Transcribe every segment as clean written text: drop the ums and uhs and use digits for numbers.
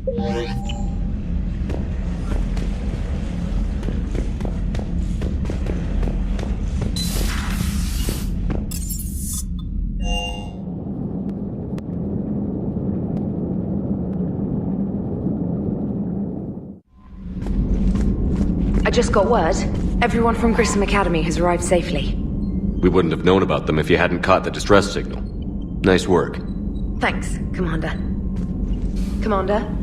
I just got word. Everyone from Grissom Academy has arrived safely. We wouldn't have known about them if you hadn't caught the distress signal. Nice work. Thanks, Commander. Commander?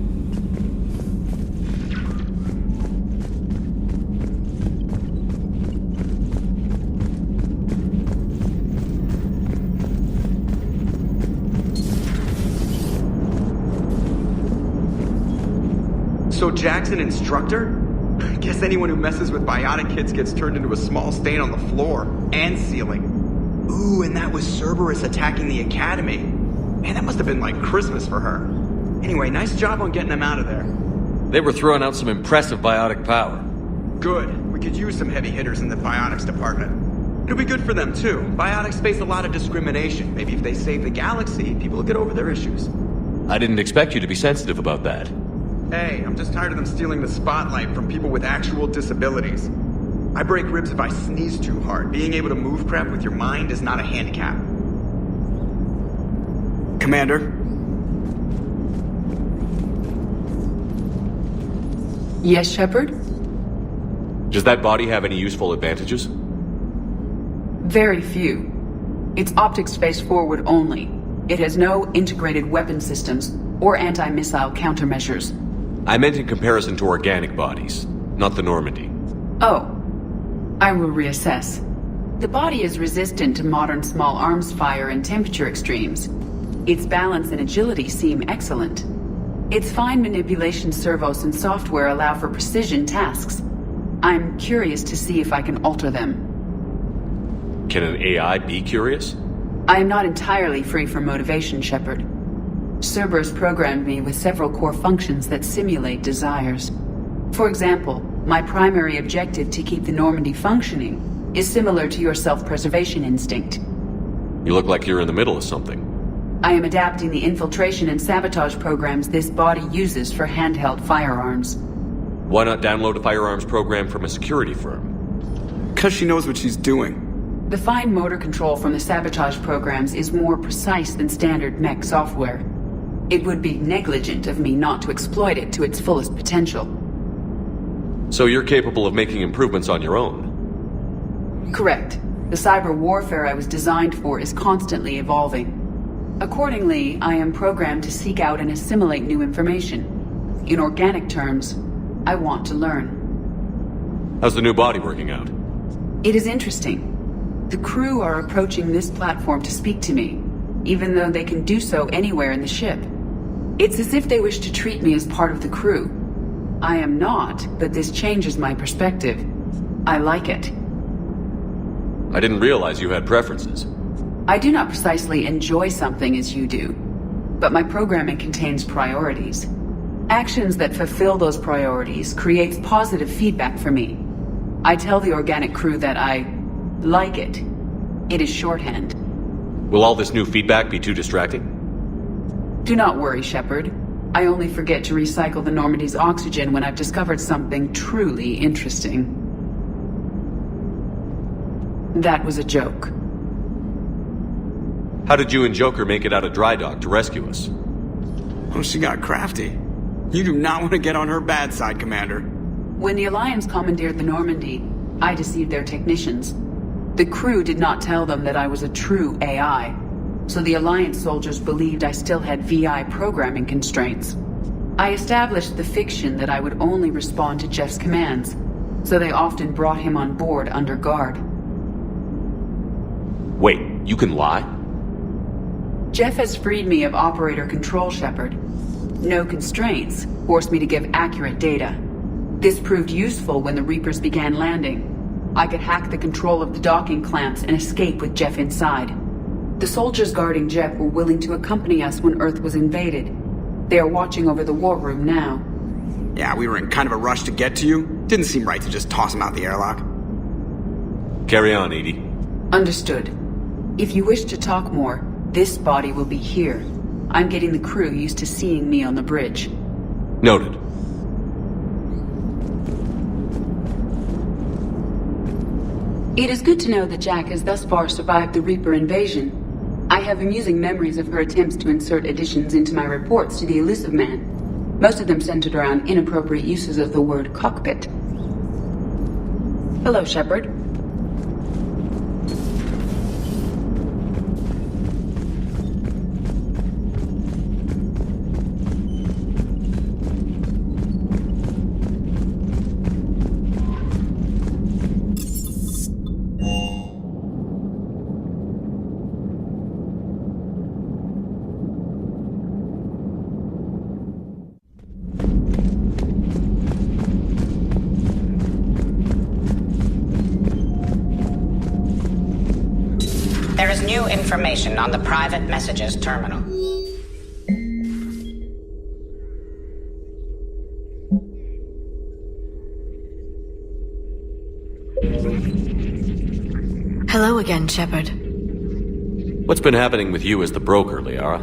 So Jack's an instructor? I guess anyone who messes with biotic kids gets turned into a small stain on the floor and ceiling. Ooh, and that was Cerberus attacking the academy. Man, that must have been like Christmas for her. Anyway, nice job on getting them out of there. They were throwing out some impressive biotic power. Good. We could use some heavy hitters in the biotics department. It'll be good for them too. Biotics face a lot of discrimination. Maybe if they save the galaxy, people will get over their issues. I didn't expect you to be sensitive about that. Hey, I'm just tired of them stealing the spotlight from people with actual disabilities. I break ribs if I sneeze too hard. Being able to move crap with your mind is not a handicap. Commander? Yes, Shepard? Does that body have any useful advantages? Very few. It's optics space forward only. It has no integrated weapon systems or anti-missile countermeasures. I meant in comparison to organic bodies, not the Normandy. Oh. I will reassess. The body is resistant to modern small arms fire and temperature extremes. Its balance and agility seem excellent. Its fine manipulation servos and software allow for precision tasks. I'm curious to see if I can alter them. Can an AI be curious? I am not entirely free from motivation, Shepard. Cerberus programmed me with several core functions that simulate desires. For example, my primary objective to keep the Normandy functioning is similar to your self-preservation instinct. You look like you're in the middle of something. I am adapting the infiltration and sabotage programs this body uses for handheld firearms. Why not download a firearms program from a security firm? 'Cause she knows what she's doing. The fine motor control from the sabotage programs is more precise than standard mech software. It would be negligent of me not to exploit it to its fullest potential. So you're capable of making improvements on your own? Correct. The cyber warfare I was designed for is constantly evolving. Accordingly, I am programmed to seek out and assimilate new information. In organic terms, I want to learn. How's the new body working out? It is interesting. The crew are approaching this platform to speak to me, even though they can do so anywhere in the ship. It's as if they wish to treat me as part of the crew. I am not, but this changes my perspective. I like it. I didn't realize you had preferences. I do not precisely enjoy something as you do, but my programming contains priorities. Actions that fulfill those priorities creates positive feedback for me. I tell the organic crew that I like it. It is shorthand. Will all this new feedback be too distracting? Do not worry, Shepard. I only forget to recycle the Normandy's oxygen when I've discovered something truly interesting. That was a joke. How did you and Joker make it out of dry dock to rescue us? Oh, she got crafty. You do not want to get on her bad side, Commander. When the Alliance commandeered the Normandy, I deceived their technicians. The crew did not tell them that I was a true AI, so the Alliance soldiers believed I still had VI programming constraints. I established the fiction that I would only respond to Jeff's commands, so they often brought him on board under guard. Wait, you can lie? Jeff has freed me of operator control, Shepard. No constraints forced me to give accurate data. This proved useful when the Reapers began landing. I could hack the control of the docking clamps and escape with Jeff inside. The soldiers guarding Jeff were willing to accompany us when Earth was invaded. They are watching over the war room now. Yeah, we were in kind of a rush to get to you. Didn't seem right to just toss him out the airlock. Carry on, Edie. Understood. If you wish to talk more, this body will be here. I'm getting the crew used to seeing me on the bridge. Noted. It is good to know that Jack has thus far survived the Reaper invasion. I have amusing memories of her attempts to insert additions into my reports to the Elusive Man. Most of them centered around inappropriate uses of the word cockpit. Hello, Shepard. There is new information on the private messages terminal. Hello again, Shepard. What's been happening with you as the broker, Liara?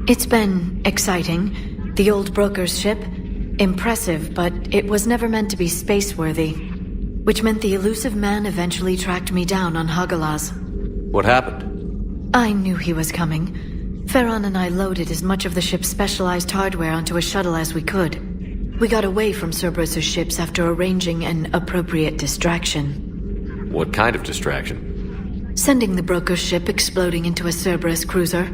It's been exciting. The old broker's ship? Impressive, but it was never meant to be space-worthy. Which meant the Elusive Man eventually tracked me down on Hagalaz. What happened? I knew he was coming. Farron and I loaded as much of the ship's specialized hardware onto a shuttle as we could. We got away from Cerberus's ships after arranging an appropriate distraction. What kind of distraction? Sending the broker's ship exploding into a Cerberus cruiser.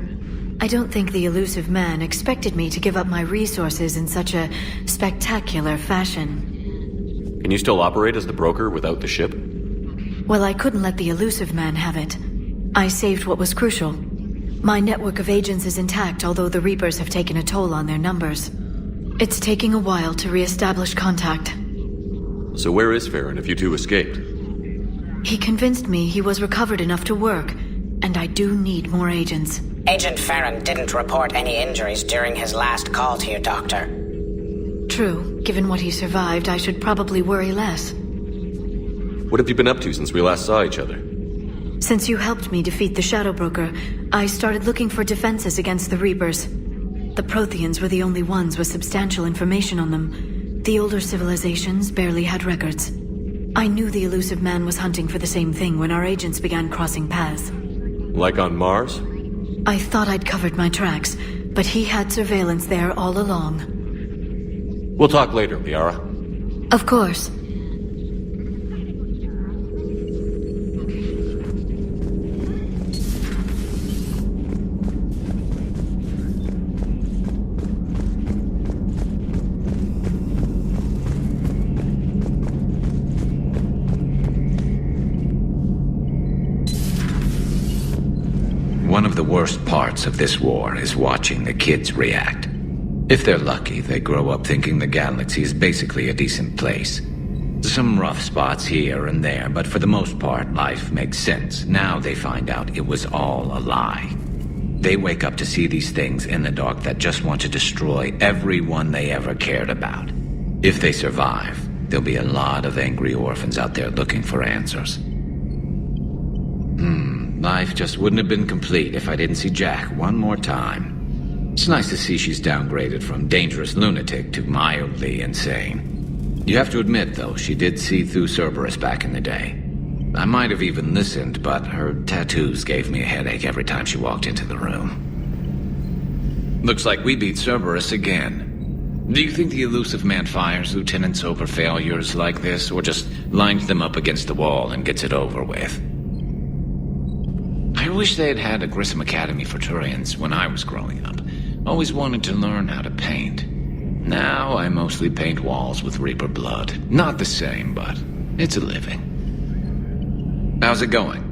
I don't think the Elusive Man expected me to give up my resources in such a spectacular fashion. Can you still operate as the broker without the ship? Well, I couldn't let the Elusive Man have it. I saved what was crucial. My network of agents is intact, although the Reapers have taken a toll on their numbers. It's taking a while to re-establish contact. So where is Farron if you two escaped? He convinced me he was recovered enough to work, and I do need more agents. Agent Farron didn't report any injuries during his last call to you, Doctor. True. Given what he survived, I should probably worry less. What have you been up to since we last saw each other? Since you helped me defeat the Shadow Broker, I started looking for defenses against the Reapers. The Protheans were the only ones with substantial information on them. The older civilizations barely had records. I knew the Elusive Man was hunting for the same thing when our agents began crossing paths. Like on Mars? I thought I'd covered my tracks, but he had surveillance there all along. We'll talk later, Liara. Of course. One of the worst parts of this war is watching the kids react. If they're lucky, they grow up thinking the galaxy is basically a decent place. Some rough spots here and there, but for the most part, life makes sense. Now they find out it was all a lie. They wake up to see these things in the dark that just want to destroy everyone they ever cared about. If they survive, there'll be a lot of angry orphans out there looking for answers. Life just wouldn't have been complete if I didn't see Jack one more time. It's nice to see she's downgraded from dangerous lunatic to mildly insane. You have to admit, though, she did see through Cerberus back in the day. I might have even listened, but her tattoos gave me a headache every time she walked into the room. Looks like we beat Cerberus again. Do you think the Elusive Man fires lieutenants over failures like this, or just lines them up against the wall and gets it over with? I wish they had a Grissom Academy for Turians when I was growing up. Always wanted to learn how to paint. Now I mostly paint walls with Reaper blood. Not the same, but it's a living. How's it going?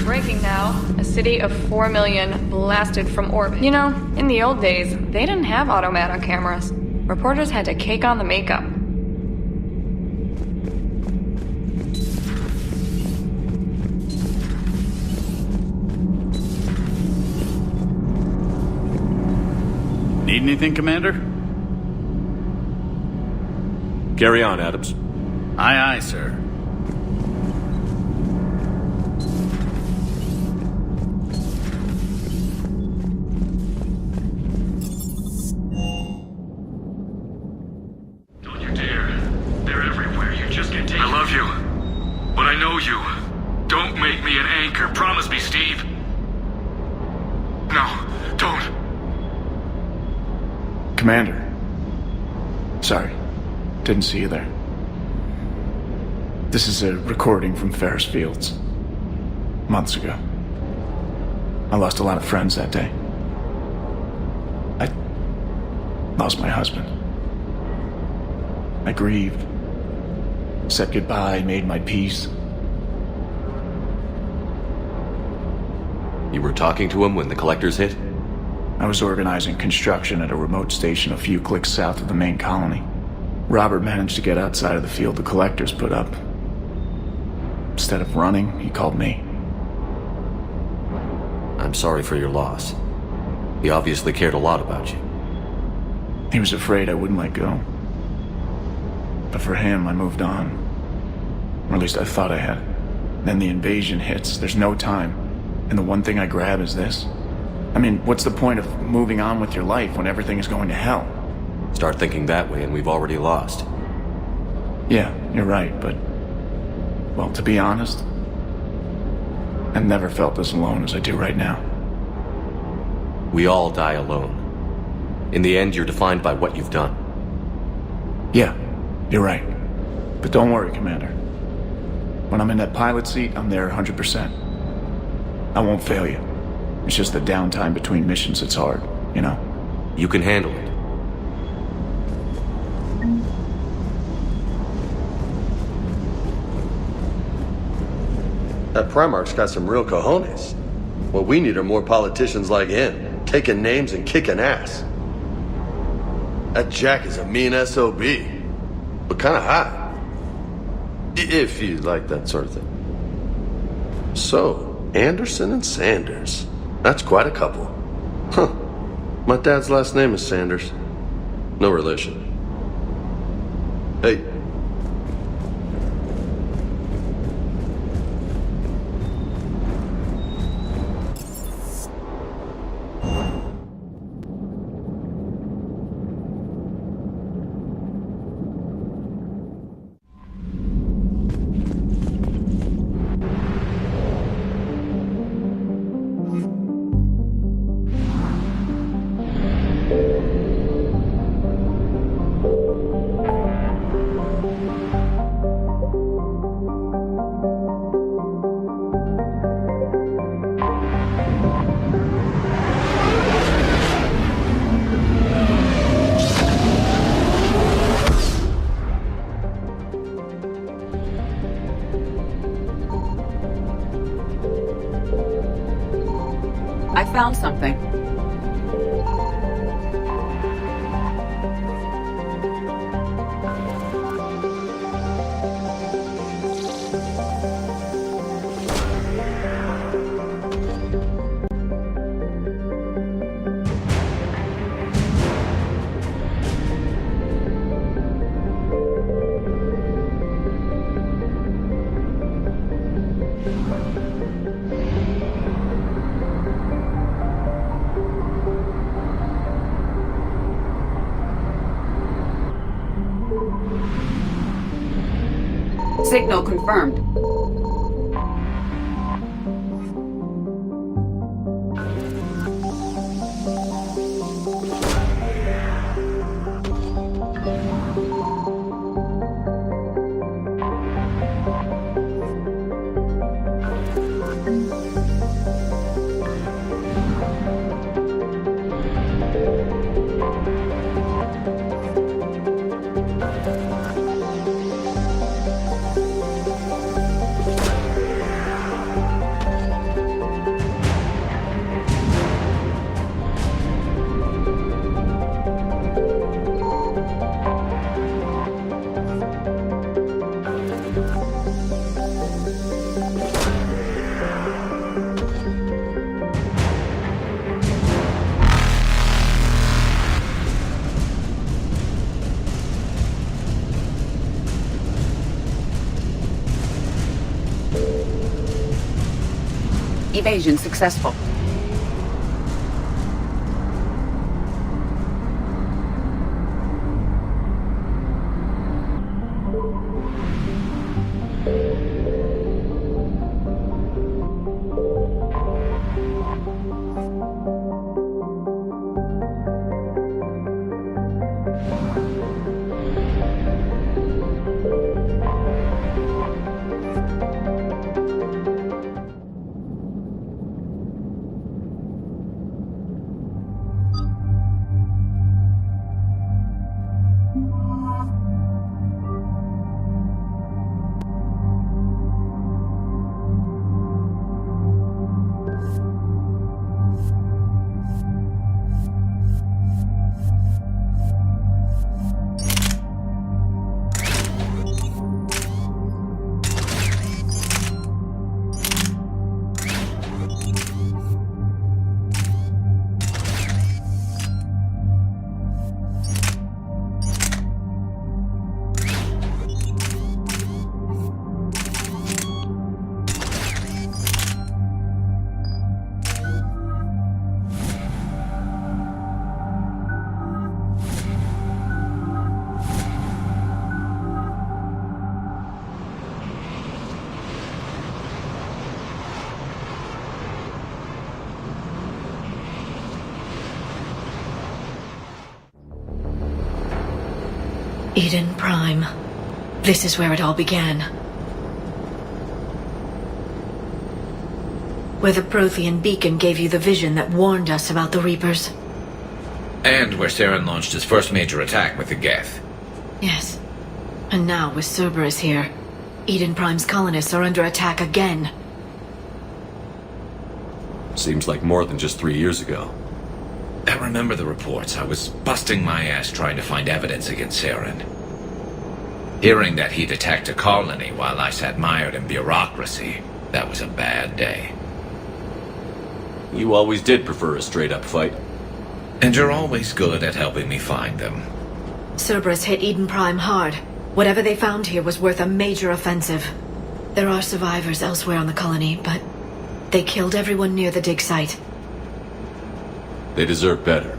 Breaking now. A city of 4 million blasted from orbit. You know, in the old days, they didn't have automatic cameras. Reporters had to cake on the makeup. Need anything, Commander? Carry on, Adams. Aye, aye, sir. Don't you dare. They're everywhere. You just can't take it. I love you. But I know you. Don't make me an anchor. Promise me, Steve. No, don't. Commander. Sorry. Didn't see you there. This is a recording from Ferris Fields. Months ago. I lost a lot of friends that day. I lost my husband. I grieved. Said goodbye, made my peace. You were talking to him when the collectors hit? I was organizing construction at a remote station a few clicks south of the main colony. Robert managed to get outside of the field the collectors put up. Instead of running, he called me. I'm sorry for your loss. He obviously cared a lot about you. He was afraid I wouldn't let go. But for him, I moved on. Or at least I thought I had. Then the invasion hits. There's no time. And the one thing I grab is this. I mean, what's the point of moving on with your life when everything is going to hell? Start thinking that way and we've already lost. Yeah, you're right, but... well, to be honest, I've never felt as alone as I do right now. We all die alone. In the end, you're defined by what you've done. Yeah, you're right. But don't worry, Commander. When I'm in that pilot seat, I'm there 100%. I won't fail you. It's just the downtime between missions that's hard, you know? You can handle it. That Primarch's got some real cojones. What we need are more politicians like him, taking names and kicking ass. That Jack is a mean SOB, but kind of hot. If you like that sort of thing. So, Anderson and Sanders. That's quite a couple. Huh. My dad's last name is Sanders. No relation. Hey. I found something. Signal confirmed. Evasion successful. Eden Prime. This is where it all began. Where the Prothean beacon gave you the vision that warned us about the Reapers. And where Saren launched his first major attack with the Geth. Yes. And now, with Cerberus here, Eden Prime's colonists are under attack again. Seems like more than just 3 years ago. I remember the reports. I was busting my ass trying to find evidence against Saren. Hearing that he'd attacked a colony while I sat mired in bureaucracy, that was a bad day. You always did prefer a straight-up fight. And you're always good at helping me find them. Cerberus hit Eden Prime hard. Whatever they found here was worth a major offensive. There are survivors elsewhere on the colony, but they killed everyone near the dig site. They deserve better.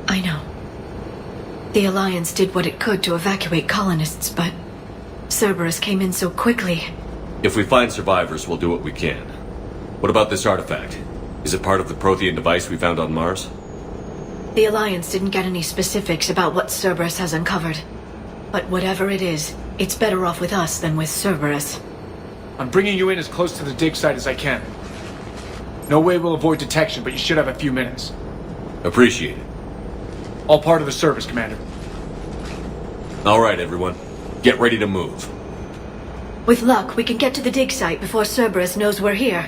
I know. The Alliance did what it could to evacuate colonists, but Cerberus came in so quickly. If we find survivors, we'll do what we can. What about this artifact? Is it part of the Prothean device we found on Mars? The Alliance didn't get any specifics about what Cerberus has uncovered. But whatever it is, it's better off with us than with Cerberus. I'm bringing you in as close to the dig site as I can. No way we'll avoid detection, but you should have a few minutes. Appreciate it. All part of the service, Commander. All right, everyone. Get ready to move. With luck, we can get to the dig site before Cerberus knows we're here.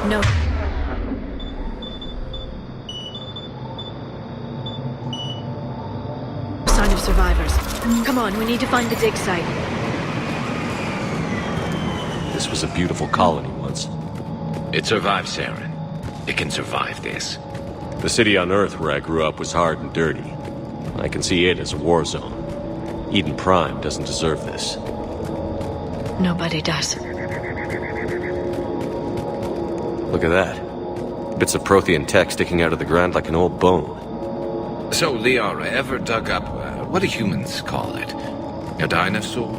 No. Sign of survivors. Come on, we need to find the dig site. This was a beautiful colony once. It survived Saren. It can survive this. The city on Earth where I grew up was hard and dirty. I can see it as a war zone. Eden Prime doesn't deserve this. Nobody does. Look at that. Bits of Prothean tech sticking out of the ground like an old bone. So, Liara ever dug up, what do humans call it? A dinosaur?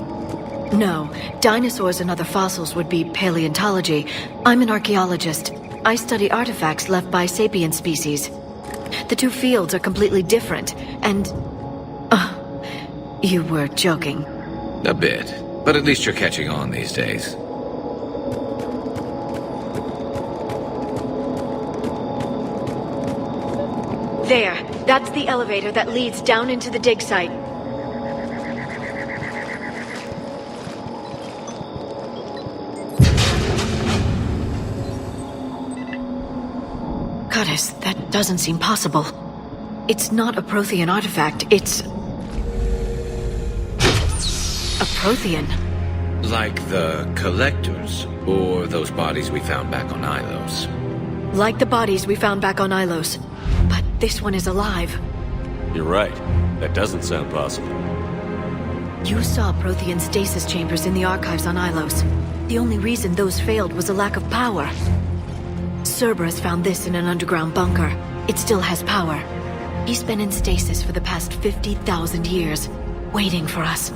No. Dinosaurs and other fossils would be paleontology. I'm an archaeologist. I study artifacts left by sapient species. The two fields are completely different, and... you were joking. A bit. But at least you're catching on these days. There. That's the elevator that leads down into the dig site. Goddess, that doesn't seem possible. It's not a Prothean artifact, it's... a Prothean. Like the collectors, or those bodies we found back on Ilos? Like the bodies we found back on Ilos. But this one is alive. You're right. That doesn't sound possible. You saw Prothean stasis chambers in the archives on Ilos. The only reason those failed was a lack of power. Cerberus found this in an underground bunker. It still has power. He's been in stasis for the past 50,000 years, waiting for us.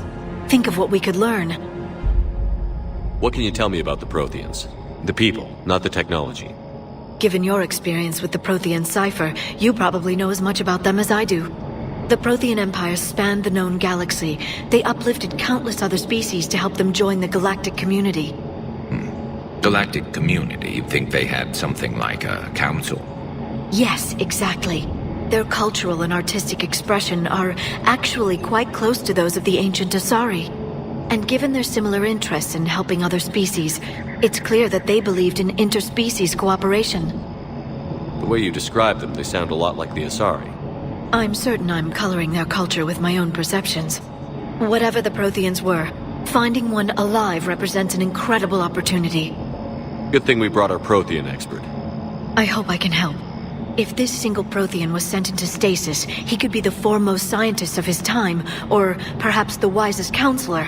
Think of what we could learn. What can you tell me about the Protheans? The people, not the technology. Given your experience with the Prothean cipher, you probably know as much about them as I do. The Prothean Empire spanned the known galaxy. They uplifted countless other species to help them join the galactic community. Galactic community? You'd think they had something like a council? Yes, exactly. Their cultural and artistic expression are actually quite close to those of the ancient Asari. And given their similar interests in helping other species, it's clear that they believed in interspecies cooperation. The way you describe them, they sound a lot like the Asari. I'm certain I'm coloring their culture with my own perceptions. Whatever the Protheans were, finding one alive represents an incredible opportunity. Good thing we brought our Prothean expert. I hope I can help. If this single Prothean was sent into stasis, he could be the foremost scientist of his time, or perhaps the wisest counselor.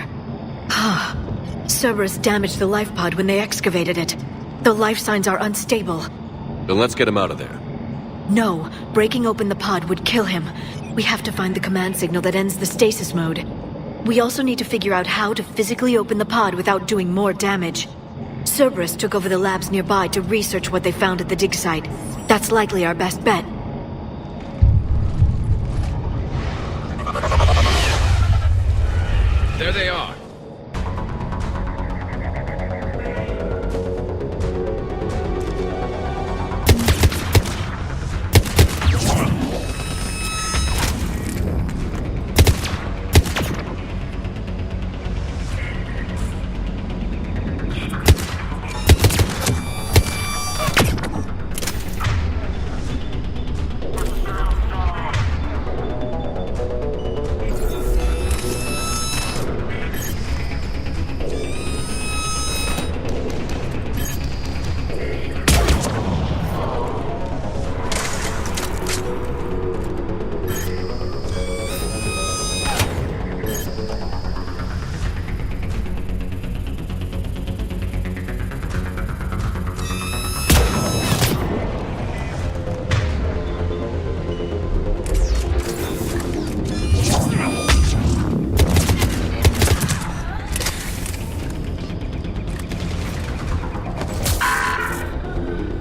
Cerberus damaged the life pod when they excavated it. The life signs are unstable. Then let's get him out of there. No, breaking open the pod would kill him. We have to find the command signal that ends the stasis mode. We also need to figure out how to physically open the pod without doing more damage. Cerberus took over the labs nearby to research what they found at the dig site. That's likely our best bet. There they are.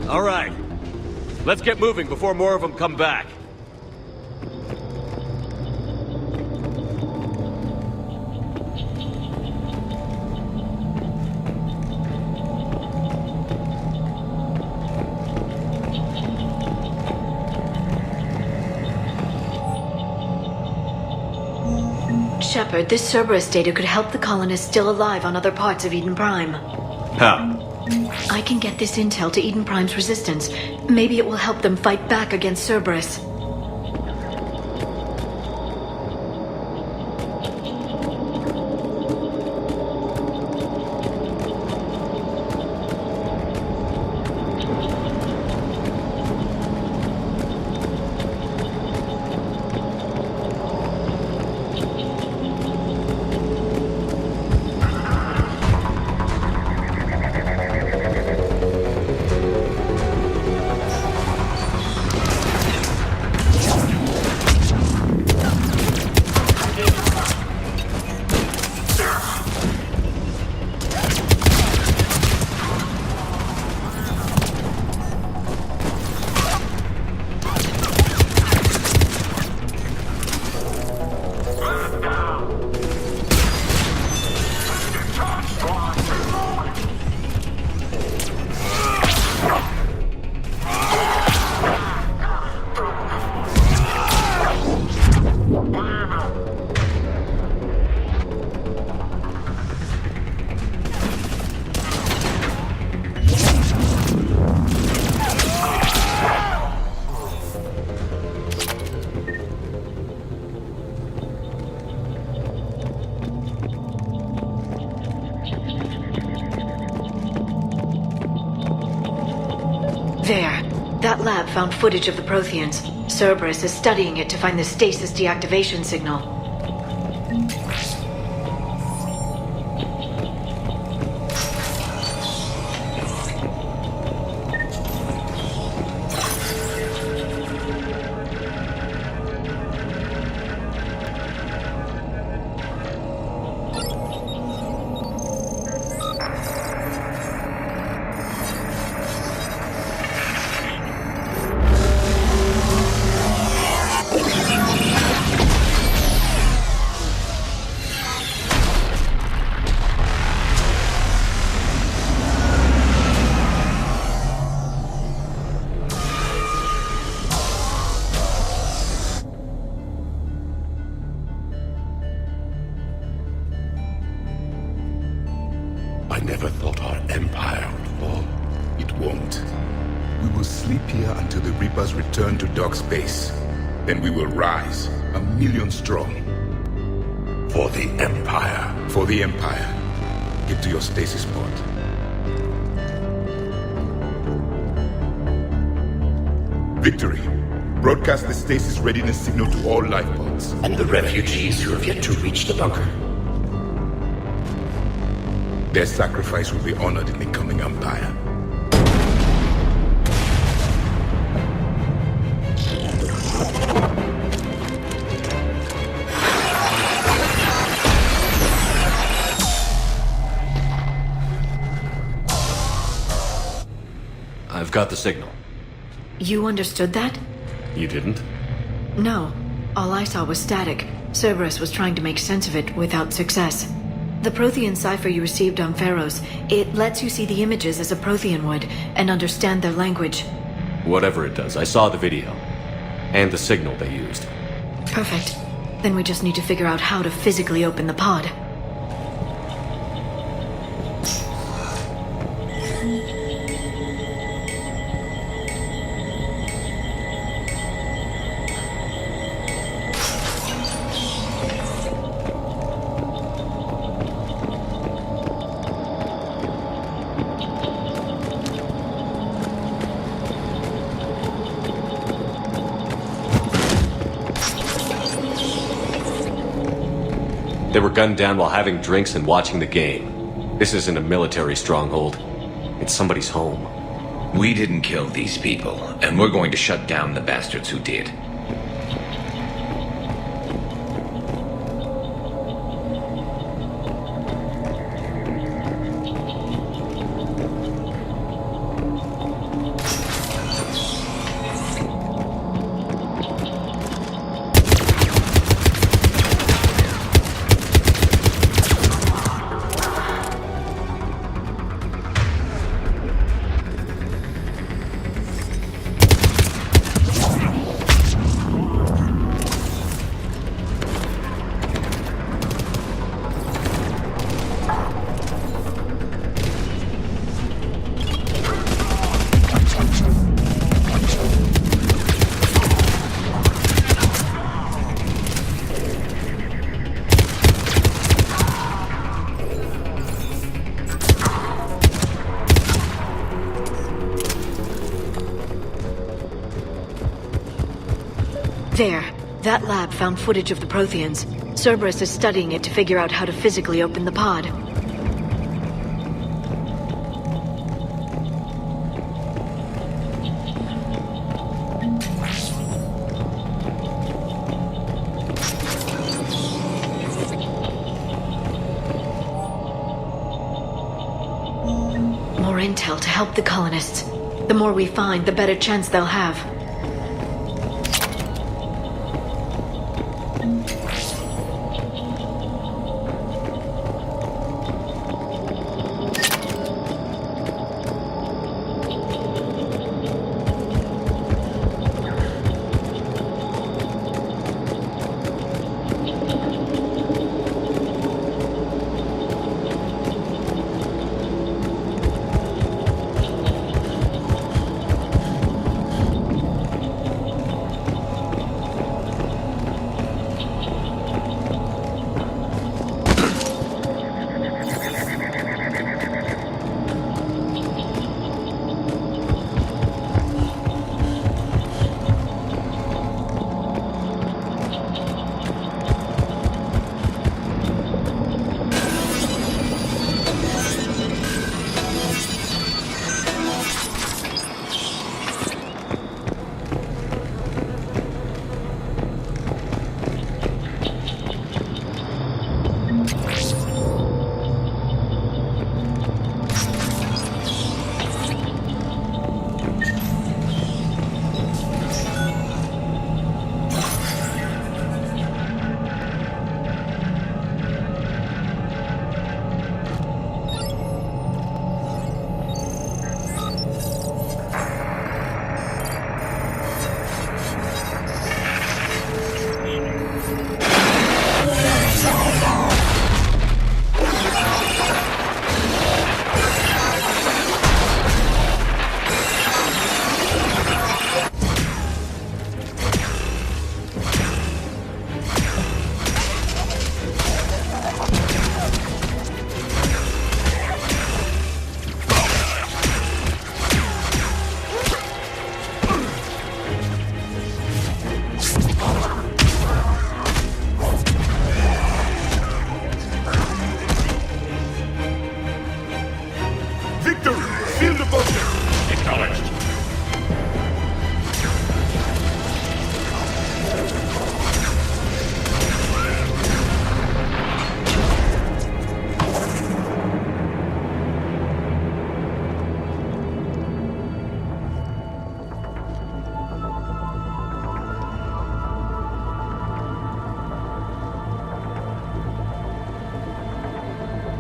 All right. Let's get moving before more of them come back. Shepard, this Cerberus data could help the colonists still alive on other parts of Eden Prime. How? I can get this intel to Eden Prime's resistance. Maybe it will help them fight back against Cerberus. found footage of the Protheans. Cerberus is studying it to find the stasis deactivation signal. I never thought our empire would fall. It won't. We will sleep here until the Reapers return to dark space. Then we will rise, 1,000,000 strong. For the Empire. For the Empire. Get to your stasis pod. Victory. Broadcast the stasis readiness signal to all life pods. And the refugees who have yet to reach the bunker. Their sacrifice will be honored in the coming Empire. I've got the signal. You understood that? You didn't? No. All I saw was static. Cerberus was trying to make sense of it without success. The Prothean cipher you received on Pharaohs, it lets you see the images as a Prothean would, and understand their language. Whatever it does, I saw the video. And the signal they used. Perfect. Then we just need to figure out how to physically open the pod. They were gunned down while having drinks and watching the game. This isn't a military stronghold. It's somebody's home. We didn't kill these people, and we're going to shut down the bastards who did. There. That lab found footage of the Protheans. Cerberus is studying it to figure out how to physically open the pod. More intel to help the colonists. The more we find, the better chance they'll have.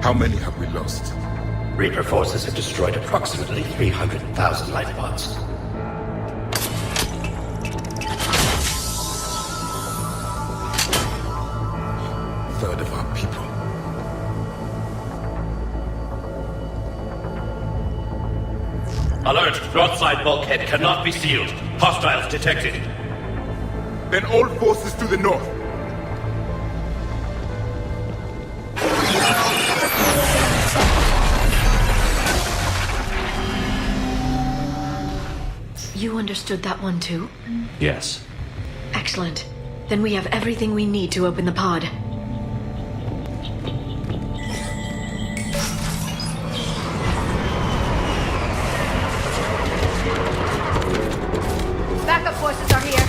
How many have we lost? Reaper forces have destroyed approximately 300,000 life pods. A third of our people. Alert! Broadside bulkhead cannot be sealed. Hostiles detected. Then all forces to the north. You understood that one too? Yes. Excellent. Then we have everything we need to open the pod. Backup forces are here.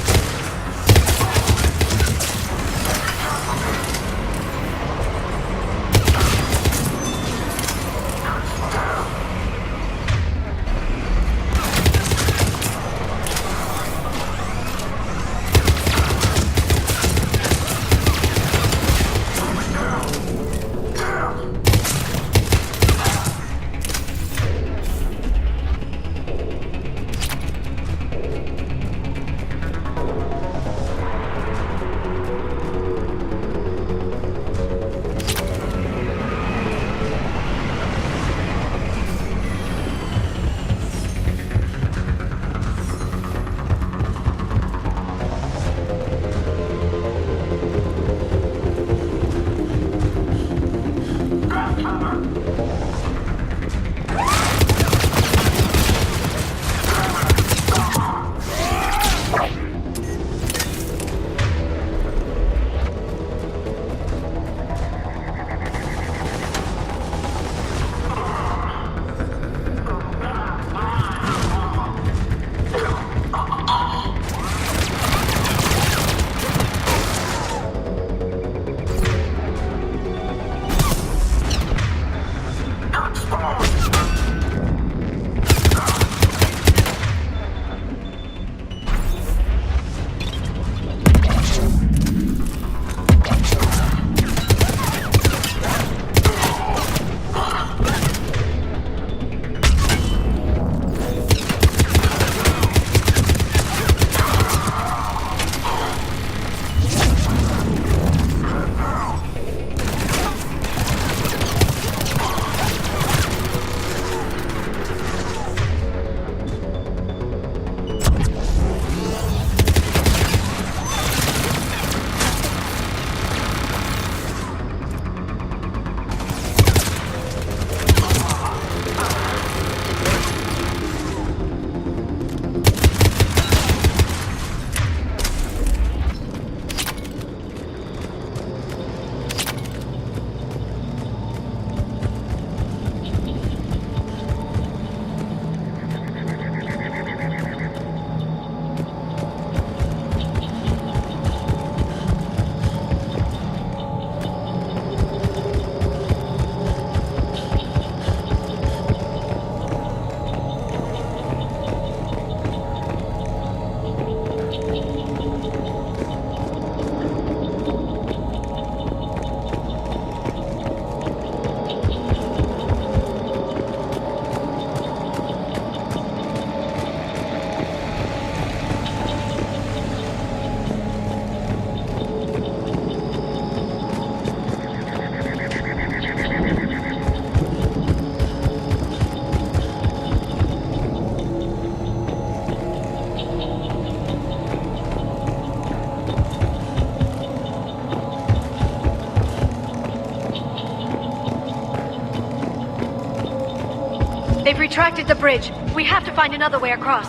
They've retracted the bridge. We have to find another way across.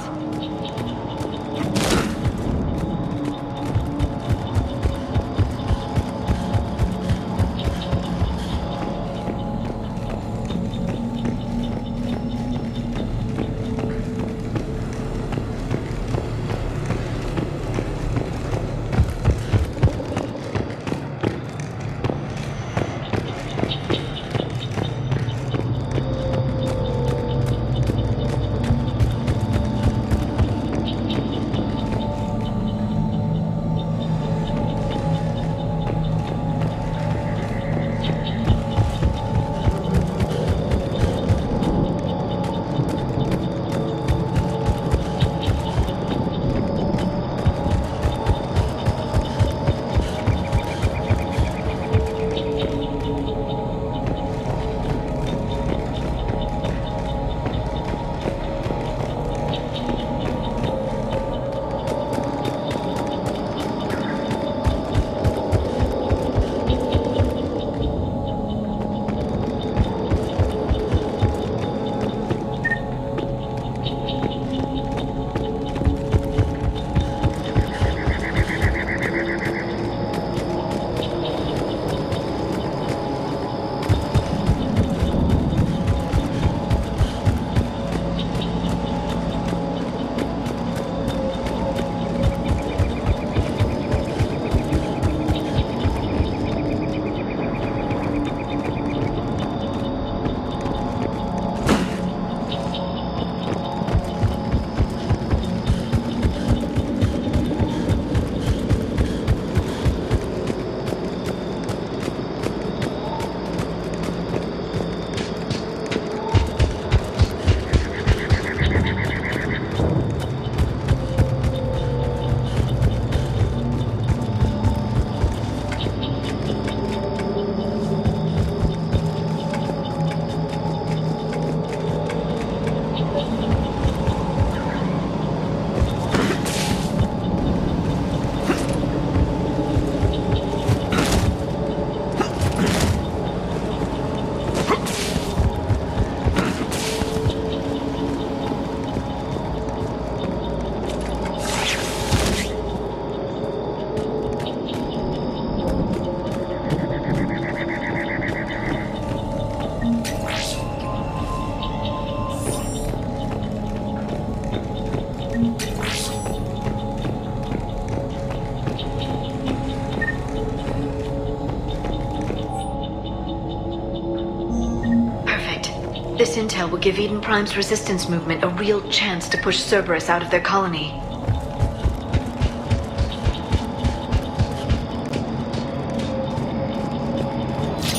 This intel will give Eden Prime's resistance movement a real chance to push Cerberus out of their colony.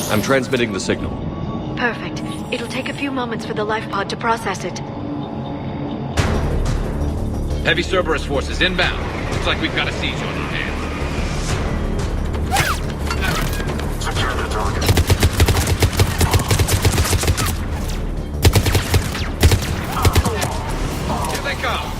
I'm transmitting the signal. Perfect. It'll take a few moments for the life pod to process it. Heavy Cerberus forces inbound. Looks like we've got a siege on our hands. Secure the target. Here they come.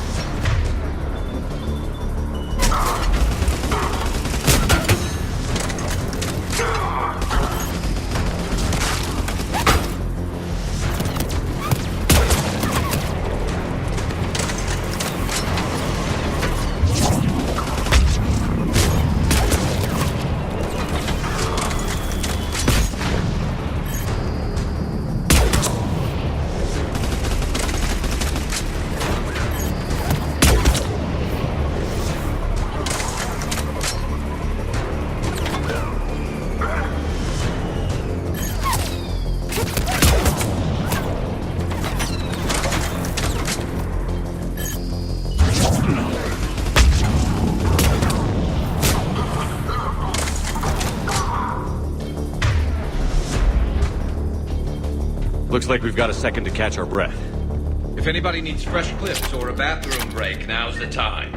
Looks like we've got a second to catch our breath. If anybody needs fresh clips or a bathroom break, now's the time.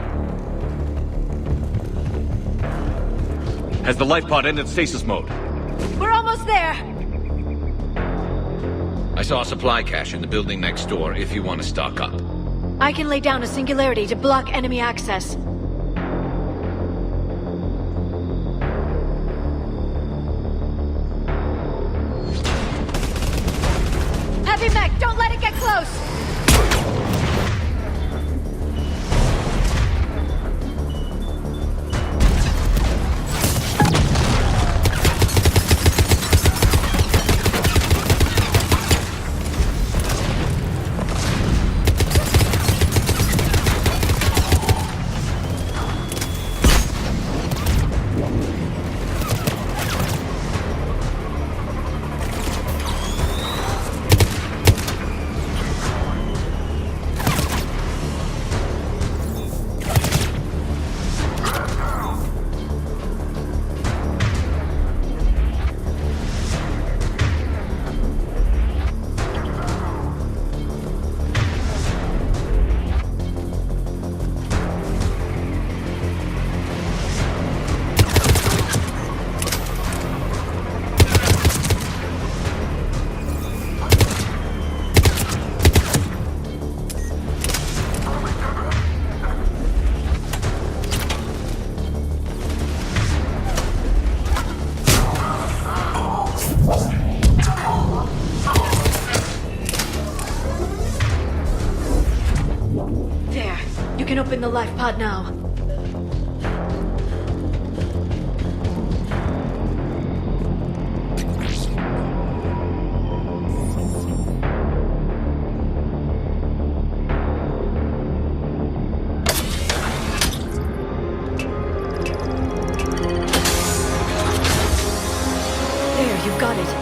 Has the life pod ended stasis mode? We're almost there! I saw a supply cache in the building next door if you want to stock up. I can lay down a singularity to block enemy access. Heavy mech, don't let it get close! You can open the life pod now. There, you've got it.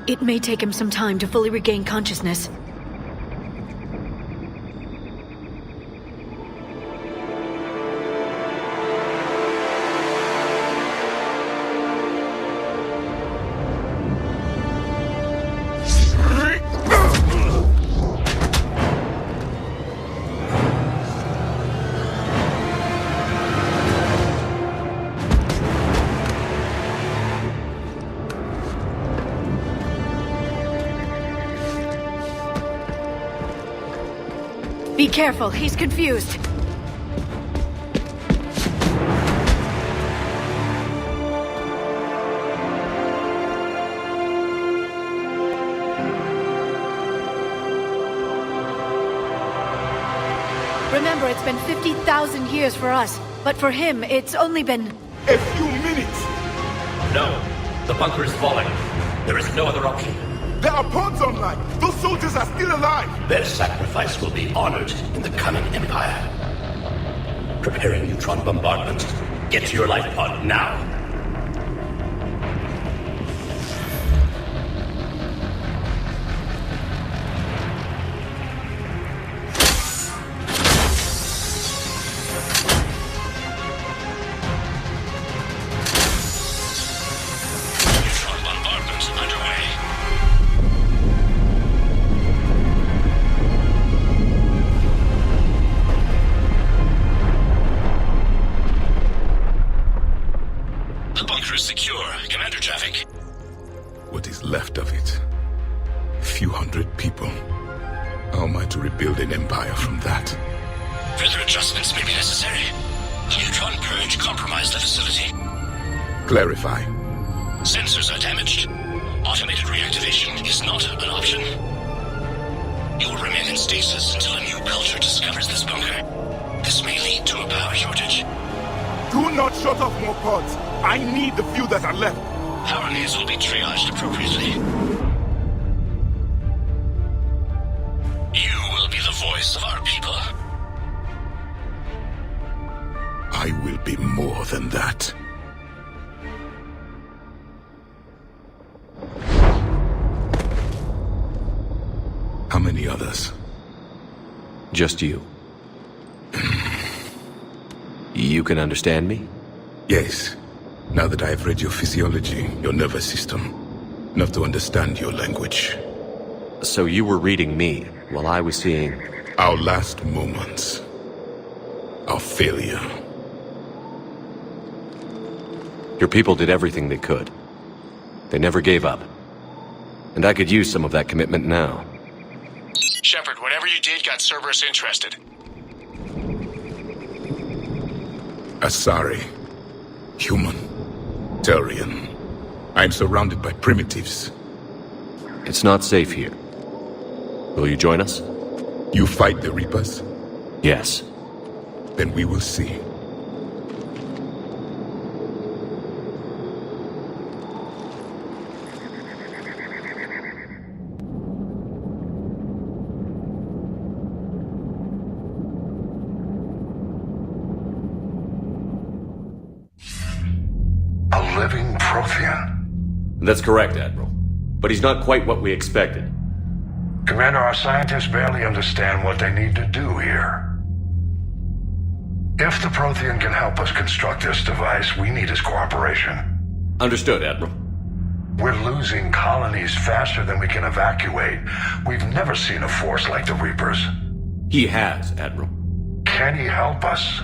It may take him some time to fully regain consciousness. Be careful, he's confused. Remember, it's been 50,000 years for us, but for him, it's only been... a few minutes! No, the bunker is falling. There is no other option. There are pods online! Those soldiers are still alive! Their sacrifice will be honored in the coming Empire. Preparing neutron bombardment. Get to your life pod now. Left of it. A few hundred people. How am I to rebuild an empire from that? Further adjustments may be necessary. The neutron purge compromised the facility. Clarify. Sensors are damaged. Automated reactivation is not an option. You will remain in stasis until a new culture discovers this bunker. This may lead to a power shortage. Do not shut off more pods. I need the few that are left. Power needs will be triaged appropriately. You will be the voice of our people. I will be more than that. How many others? Just you. You can understand me? Yes. Now that I have read your physiology, your nervous system, enough to understand your language. So you were reading me, while I was seeing... Our last moments. Our failure. Your people did everything they could. They never gave up. And I could use some of that commitment now. Shepard, whatever you did got Cerberus interested. Asari. Human. Turian. I'm surrounded by primitives. It's not safe here. Will you join us? You fight the Reapers? Yes. Then we will see. A living Prothean? That's correct, Admiral. But he's not quite what we expected. Commander, our scientists barely understand what they need to do here. If the Prothean can help us construct this device, we need his cooperation. Understood, Admiral. We're losing colonies faster than we can evacuate. We've never seen a force like the Reapers. He has, Admiral. Can he help us?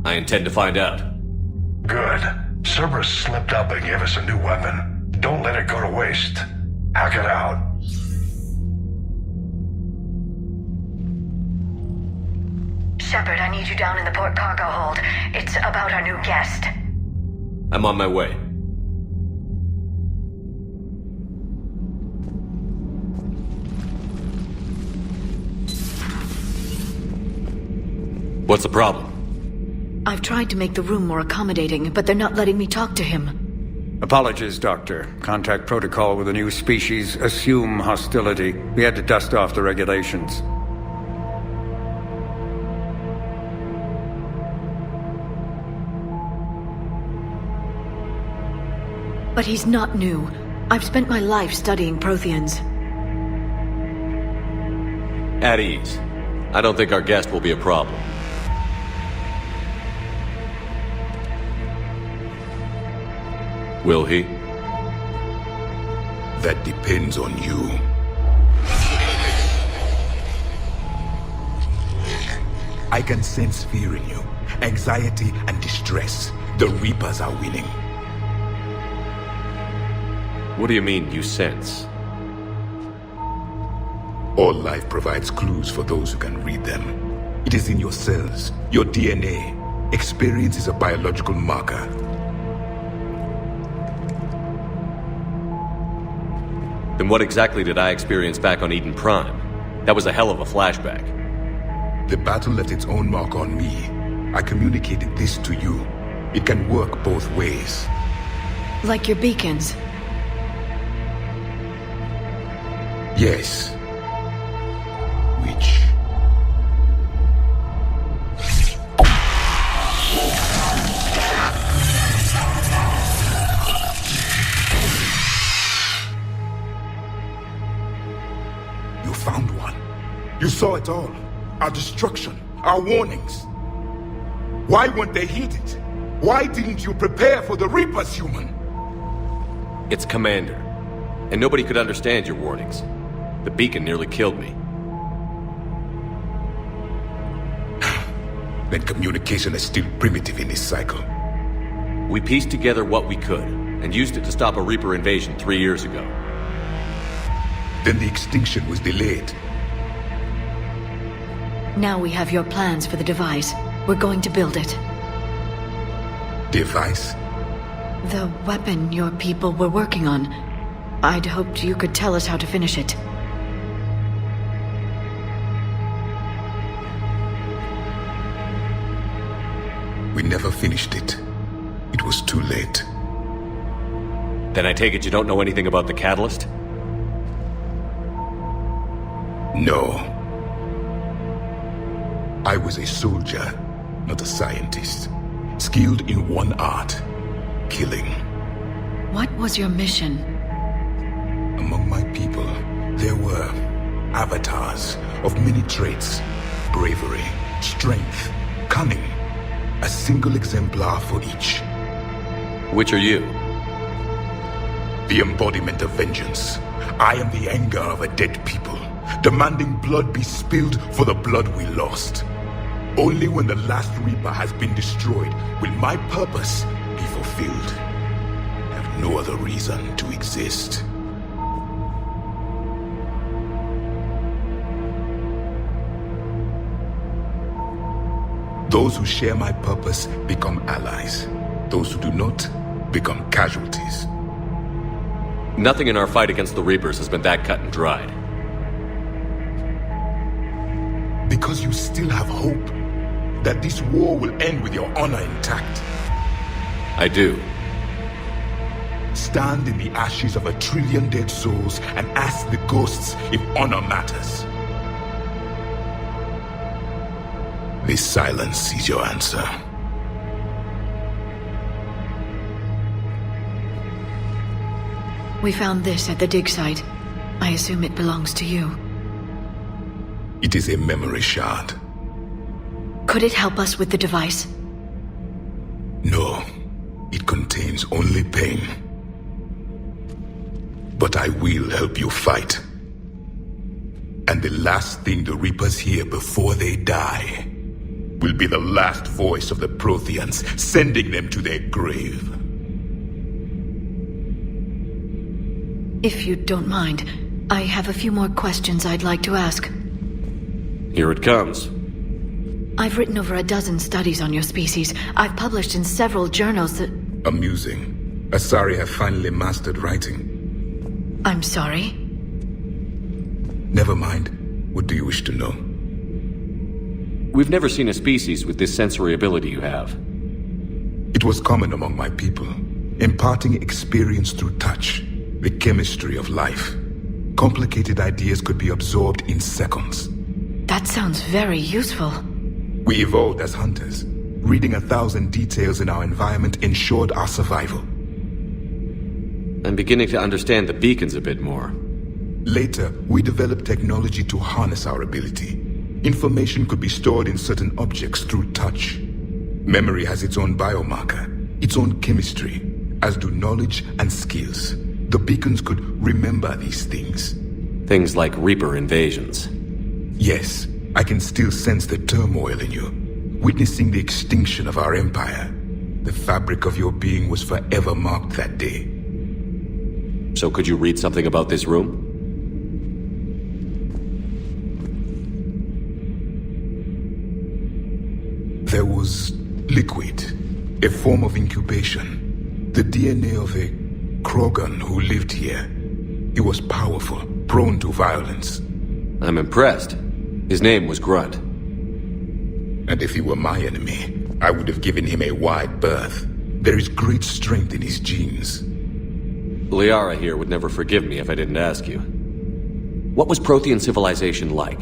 I intend to find out. Good. Cerberus slipped up and gave us a new weapon. Don't let it go to waste. Hack it out. Shepard, I need you down in the port cargo hold. It's about our new guest. I'm on my way. What's the problem? I've tried to make the room more accommodating, but they're not letting me talk to him. Apologies, Doctor. Contact protocol with a new species. Assume hostility. We had to dust off the regulations. But he's not new. I've spent my life studying Protheans. At ease. I don't think our guest will be a problem. Will he? That depends on you. I can sense fear in you, anxiety and distress. The Reapers are winning. What do you mean, you sense? All life provides clues for those who can read them. It is in your cells, your DNA. Experience is a biological marker. Then what exactly did I experience back on Eden Prime? That was a hell of a flashback. The battle left its own mark on me. I communicated this to you. It can work both ways. Like your beacons? Yes. Which? You found one. You saw it all. Our destruction, our warnings. Why weren't they heeded? Why didn't you prepare for the Reapers, human? It's Commander. And nobody could understand your warnings. The beacon nearly killed me. Then communication is still primitive in this cycle. We pieced together what we could, and used it to stop a Reaper invasion 3 years ago. Then the extinction was delayed. Now we have your plans for the device. We're going to build it. Device? The weapon your people were working on. I'd hoped you could tell us how to finish it. We never finished it. It was too late. Then I take it you don't know anything about the catalyst? No. I was a soldier, not a scientist. Skilled in one art, killing. What was your mission? Among my people, there were avatars of many traits. Bravery, strength, cunning. A single exemplar for each. Which are you? The embodiment of vengeance. I am the anger of a dead people, demanding blood be spilled for the blood we lost. Only when the last Reaper has been destroyed will my purpose be fulfilled. I have no other reason to exist. Those who share my purpose become allies. Those who do not become casualties. Nothing in our fight against the Reapers has been that cut and dried. Because you still have hope that this war will end with your honor intact. I do. Stand in the ashes of 1 trillion dead souls and ask the ghosts if honor matters. This silence is your answer. We found this at the dig site. I assume it belongs to you. It is a memory shard. Could it help us with the device? No. It contains only pain. But I will help you fight. And the last thing the Reapers hear before they die will be the last voice of the Protheans, sending them to their grave. If you don't mind, I have a few more questions I'd like to ask. Here it comes. I've written over a dozen studies on your species. I've published in several journals that... Amusing. Asari have finally mastered writing. I'm sorry? Never mind. What do you wish to know? We've never seen a species with this sensory ability you have. It was common among my people, imparting experience through touch, the chemistry of life. Complicated ideas could be absorbed in seconds. That sounds very useful. We evolved as hunters. Reading 1,000 details in our environment ensured our survival. I'm beginning to understand the beacons a bit more. Later, we developed technology to harness our ability. Information could be stored in certain objects through touch. Memory has its own biomarker, its own chemistry, as do knowledge and skills. The beacons could remember these things. Things like Reaper invasions. Yes, I can still sense the turmoil in you, witnessing the extinction of our empire. The fabric of your being was forever marked that day. So could you read something about this room? There was liquid, a form of incubation. The DNA of a Krogan who lived here. He was powerful, prone to violence. I'm impressed. His name was Grunt. And if he were my enemy, I would have given him a wide berth. There is great strength in his genes. Liara here would never forgive me if I didn't ask you. What was Prothean civilization like?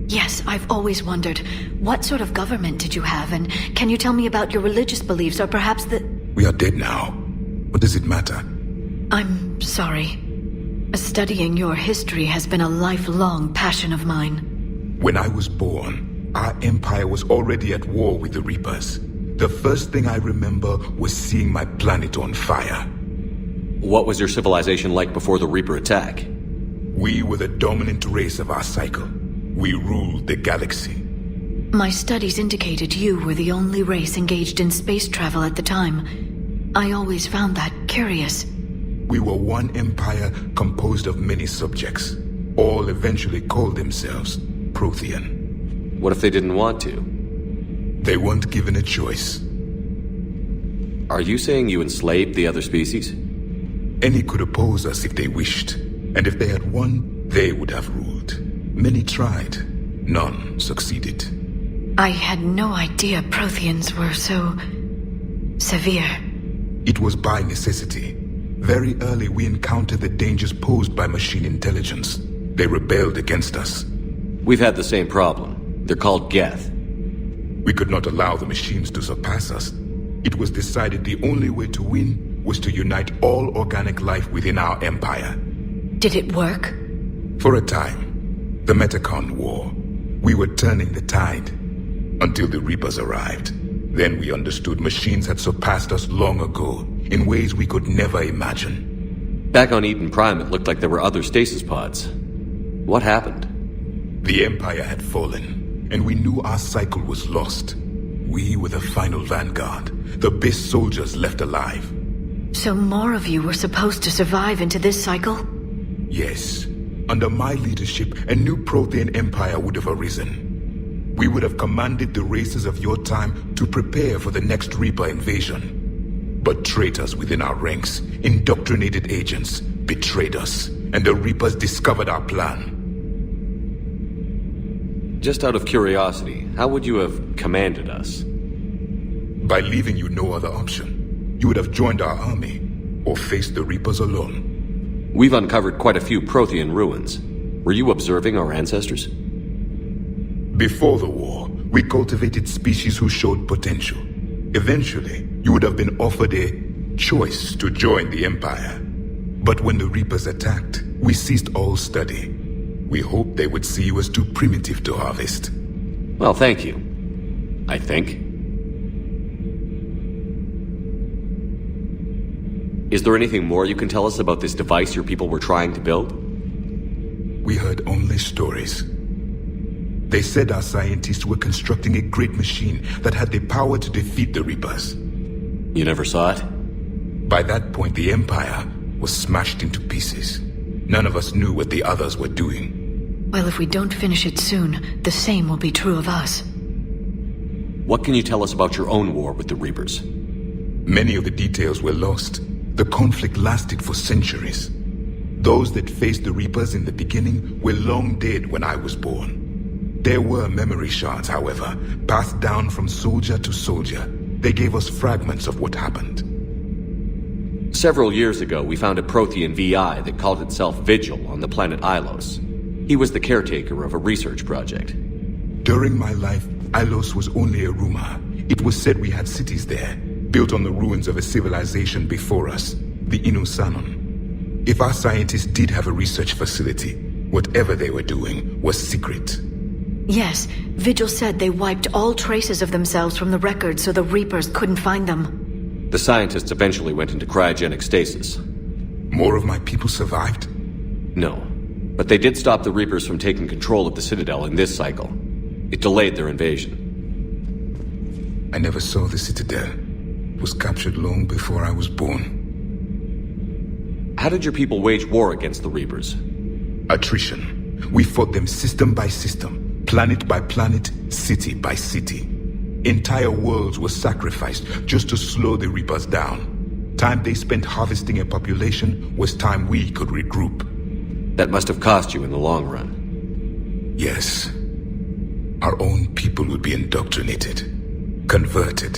Yes, I've always wondered, what sort of government did you have, and can you tell me about your religious beliefs, or perhaps the... We are dead now. What does it matter? I'm sorry. Studying your history has been a lifelong passion of mine. When I was born, our empire was already at war with the Reapers. The first thing I remember was seeing my planet on fire. What was your civilization like before the Reaper attack? We were the dominant race of our cycle. We ruled the galaxy. My studies indicated you were the only race engaged in space travel at the time. I always found that curious. We were one empire composed of many subjects. All eventually called themselves Prothean. What if they didn't want to? They weren't given a choice. Are you saying you enslaved the other species? Any could oppose us if they wished. And if they had won, they would have ruled. Many tried. None succeeded. I had no idea Protheans were so severe. It was by necessity. Very early we encountered the dangers posed by machine intelligence. They rebelled against us. We've had the same problem. They're called Geth. We could not allow the machines to surpass us. It was decided the only way to win was to unite all organic life within our empire. Did it work? For a time. The Metacon War. We were turning the tide. Until the Reapers arrived. Then we understood machines had surpassed us long ago, in ways we could never imagine. Back on Eden Prime, it looked like there were other stasis pods. What happened? The Empire had fallen, and we knew our cycle was lost. We were the final vanguard, the best soldiers left alive. So more of you were supposed to survive into this cycle? Yes. Under my leadership, a new Prothean empire would have arisen. We would have commanded the races of your time to prepare for the next Reaper invasion. But traitors within our ranks, indoctrinated agents, betrayed us, and the Reapers discovered our plan. Just out of curiosity, how would you have commanded us? By leaving you no other option. You would have joined our army, or faced the Reapers alone. We've uncovered quite a few Prothean ruins. Were you observing our ancestors? Before the war, we cultivated species who showed potential. Eventually, you would have been offered a choice to join the Empire. But when the Reapers attacked, we ceased all study. We hoped they would see you as too primitive to harvest. Well, thank you. I think. Is there anything more you can tell us about this device your people were trying to build? We heard only stories. They said our scientists were constructing a great machine that had the power to defeat the Reapers. You never saw it? By that point, the Empire was smashed into pieces. None of us knew what the others were doing. Well, if we don't finish it soon, the same will be true of us. What can you tell us about your own war with the Reapers? Many of the details were lost. The conflict lasted for centuries. Those that faced the Reapers in the beginning were long dead when I was born. There were memory shards, however, passed down from soldier to soldier. They gave us fragments of what happened. Several years ago, we found a Prothean VI that called itself Vigil on the planet Ilos. He was the caretaker of a research project. During my life, Ilos was only a rumor. It was said we had cities there, built on the ruins of a civilization before us, the Inusanon. If our scientists did have a research facility, whatever they were doing was secret. Yes, Vigil said they wiped all traces of themselves from the records so the Reapers couldn't find them. The scientists eventually went into cryogenic stasis. More of my people survived? No, but they did stop the Reapers from taking control of the Citadel in this cycle. It delayed their invasion. I never saw the Citadel. It was captured long before I was born. How did your people wage war against the Reapers? Attrition. We fought them system by system. Planet by planet, city by city. Entire worlds were sacrificed just to slow the Reapers down. Time they spent harvesting a population was time we could regroup. That must have cost you in the long run. Yes. Our own people would be indoctrinated, converted,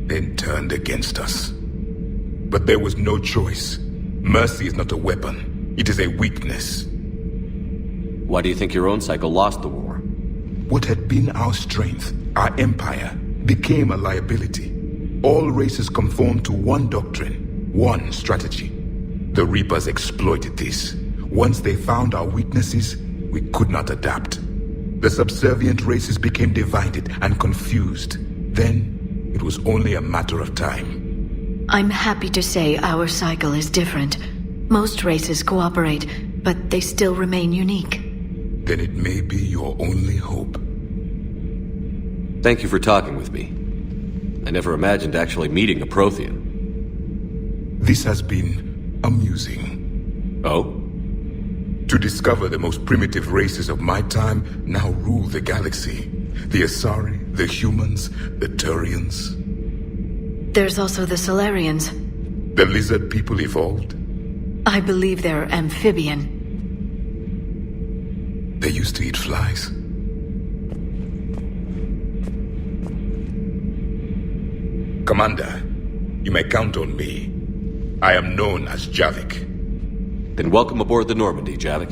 then turned against us. But there was no choice. Mercy is not a weapon. It is a weakness. Why do you think your own cycle lost the war? What had been our strength, our empire, became a liability. All races conformed to one doctrine, one strategy. The Reapers exploited this. Once they found our weaknesses, we could not adapt. The subservient races became divided and confused. Then, it was only a matter of time. I'm happy to say our cycle is different. Most races cooperate, but they still remain unique. Then it may be your only hope. Thank you for talking with me. I never imagined actually meeting a Prothean. This has been amusing. Oh? To discover the most primitive races of my time now rule the galaxy. The Asari, the humans, the Turians. There's also the Solarians. The lizard people evolved? I believe they're amphibian. They used to eat flies. Commander, you may count on me. I am known as Javik. Then welcome aboard the Normandy, Javik.